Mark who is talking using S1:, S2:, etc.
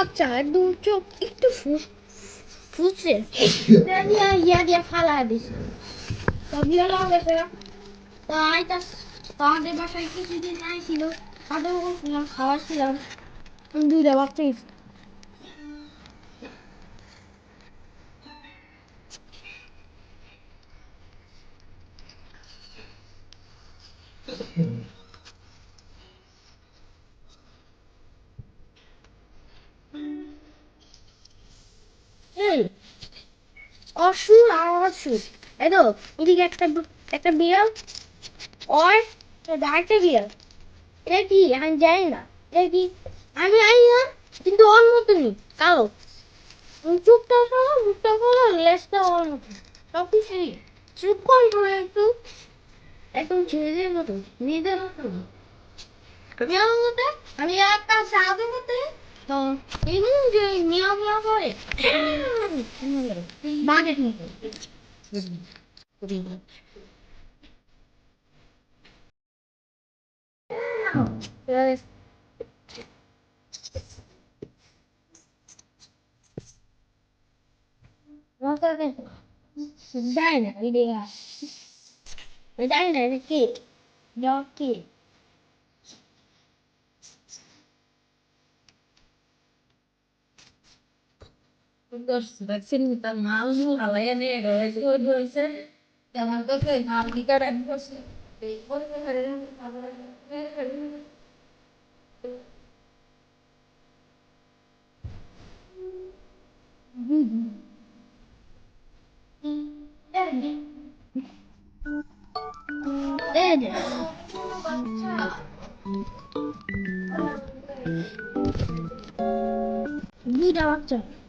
S1: বাচ্চা একদম চোখ একটু ফুসছে ইয়া দিয়া ফালা দিছে বিড়াল গেছে তাই তাদের বাসায় কিছুদিন আইছিল তাদের বলছিলাম খাওয়াছিলাম দুইটা বাচ্চা অসুর আর অসুর এতো এদিকে একটা বিড়াল ওর আরেকটা বিড়াল এটা কি আমি জানি না এটা কি আমি জানি না কিন্তু ওর মতনই কালো চুপটা করো লেজটা ওর মতন সব কিছুই চুপ করে একটু একদম ছেলেদের মতো মেয়েদের মতো মেয়ের মতো আমি একটা সাধু মতো তো এমন যে মিয়াও মিয়াও করে বাঘের মতো Dai na idea. Dai na cái do kì. Vaccine kita mau halaya nih guys. Itu dosa. Jangan tuh kayak nanti kan bos. Bos hari ini Ini dah baca.